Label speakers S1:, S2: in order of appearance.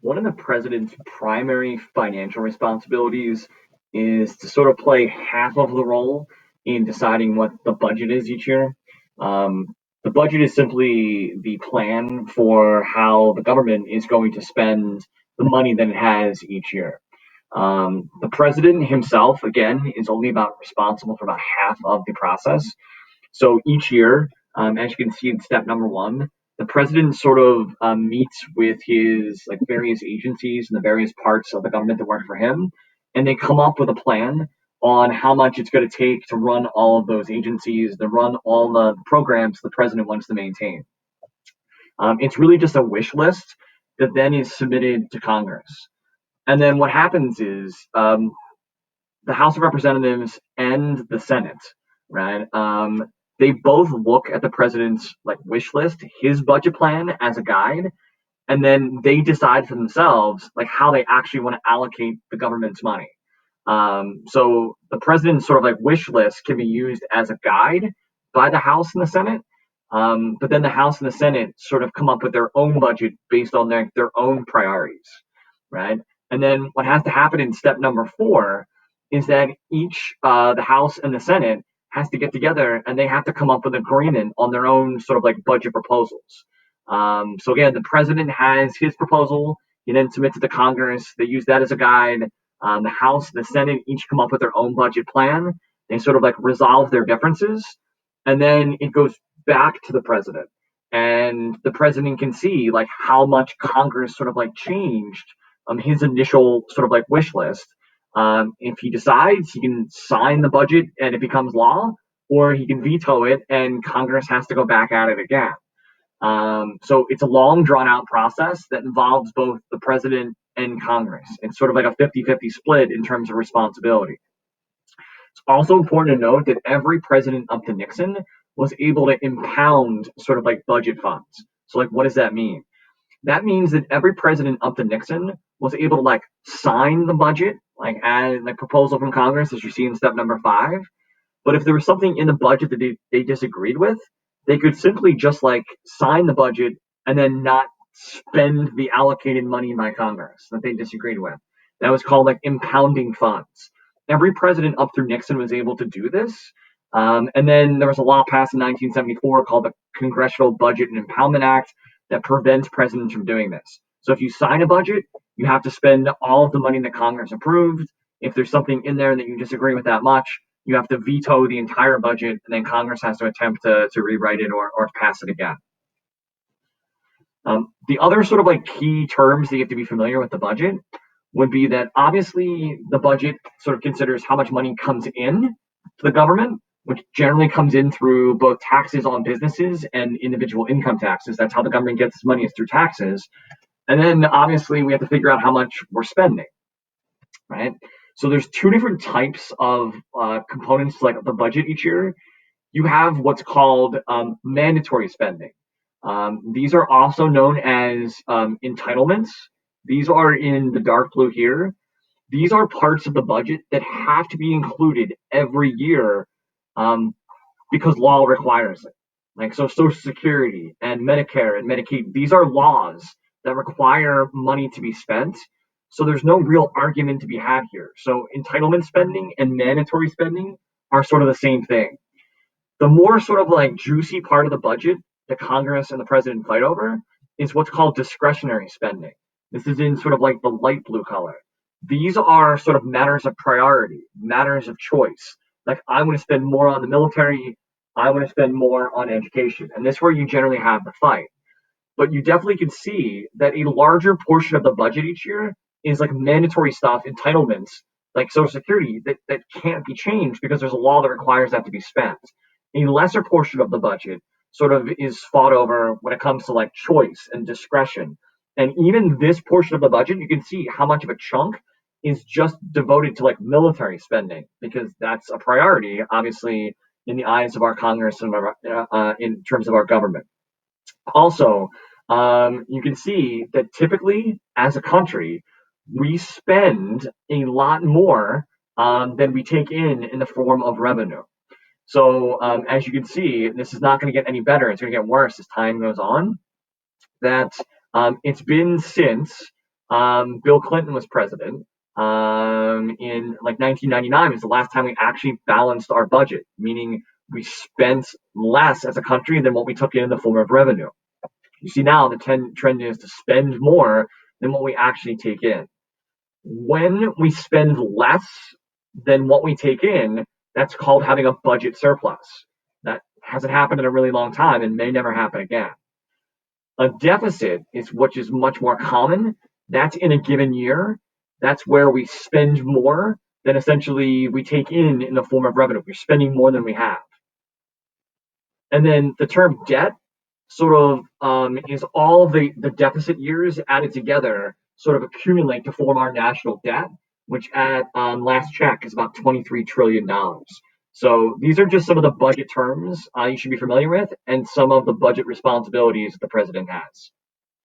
S1: One of the president's primary financial responsibilities is to sort of play half of the role in deciding what the budget is each year. Um, the budget is simply the plan for how the government is going to spend the money that it has each year. The president himself, again, is only about responsible for about half of the process. So each year, as you can see in step number one, the president sort of meets with his like various agencies and the various parts of the government that work for him, and they come up with a plan on how much it's going to take to run all of those agencies, to run all the programs the president wants to maintain. It's really just a wish list that then is submitted to Congress. And then what happens is the House of Representatives and the Senate, right? They both look at the president's like wish list, his budget plan as a guide, and then they decide for themselves like how they actually want to allocate the government's money. So the president's sort of like wish list can be used as a guide by the House and the Senate. But then the House and the Senate sort of come up with their own budget based on their own priorities, right? And then what has to happen in step number four is that the House and the Senate has to get together and they have to come up with an agreement on their own sort of like budget proposals. So again, the president has his proposal. He then submits it to Congress. They use that as a guide. The House, the Senate each come up with their own budget plan. They sort of like resolve their differences, and then it goes back to the president. And the president can see like how much Congress sort of like changed his initial sort of like wish list. If he decides, he can sign the budget and it becomes law, or he can veto it and Congress has to go back at it again. So it's a long, drawn out process that involves both the president and Congress. It's sort of like a 50-50 split in terms of responsibility. It's also important to note that every president up to Nixon was able to impound sort of like budget funds. So, like, what does that mean? That means that every president up to Nixon was able to like sign the budget, like as like proposal from Congress, as you see in step number five. But if there was something in the budget that they disagreed with, they could simply just like sign the budget and then not spend the allocated money by Congress that they disagreed with. That was called like impounding funds. Every president up through Nixon was able to do this. And then there was a law passed in 1974 called the Congressional Budget and Impoundment Act that prevents presidents from doing this. So if you sign a budget, you have to spend all of the money that Congress approved. If there's something in there that you disagree with that much, you have to veto the entire budget, and then Congress has to attempt to rewrite it or pass it again. The other sort of like key terms that you have to be familiar with the budget would be that obviously the budget sort of considers how much money comes in to the government, which generally comes in through both taxes on businesses and individual income taxes. That's how the government gets its money, is through taxes. And then obviously we have to figure out how much we're spending, right? So there's two different types of components to like the budget each year. You have what's called mandatory spending. These are also known as entitlements. These are in the dark blue here. These are parts of the budget that have to be included every year um, because law requires it. Like so, Social Security and Medicare and Medicaid, these are laws that require money to be spent. So there's no real argument to be had here. So entitlement spending and mandatory spending are sort of the same thing. The more sort of like juicy part of the budget that Congress and the president fight over is what's called discretionary spending. This is in sort of like the light blue color. These are sort of matters of priority, matters of choice. Like I want to spend more on the military, I want to spend more on education. And this is where you generally have the fight. But you definitely can see that a larger portion of the budget each year is like mandatory stuff, entitlements, like Social Security, that can't be changed because there's a law that requires that to be spent. A lesser portion of the budget sort of is fought over when it comes to like choice and discretion. And even this portion of the budget, you can see how much of a chunk is just devoted to like military spending because that's a priority, obviously, in the eyes of our Congress and in terms of our government. Also, you can see that typically, as a country, we spend a lot more than we take in the form of revenue. So, as you can see, this is not going to get any better. It's going to get worse as time goes on. That it's been since Bill Clinton was president. In like 1999 was the last time we actually balanced our budget, meaning we spent less as a country than what we took in the form of revenue. You see now the trend is to spend more than what we actually take in. When we spend less than what we take in, that's called having a budget surplus. That hasn't happened in a really long time and may never happen again. A deficit is which is much more common. That's in a given year. That's where we spend more than essentially we take in the form of revenue. We're spending more than we have. And then the term debt sort of is all the deficit years added together sort of accumulate to form our national debt, which at last check is about $23 trillion. So these are just some of the budget terms you should be familiar with and some of the budget responsibilities the president has.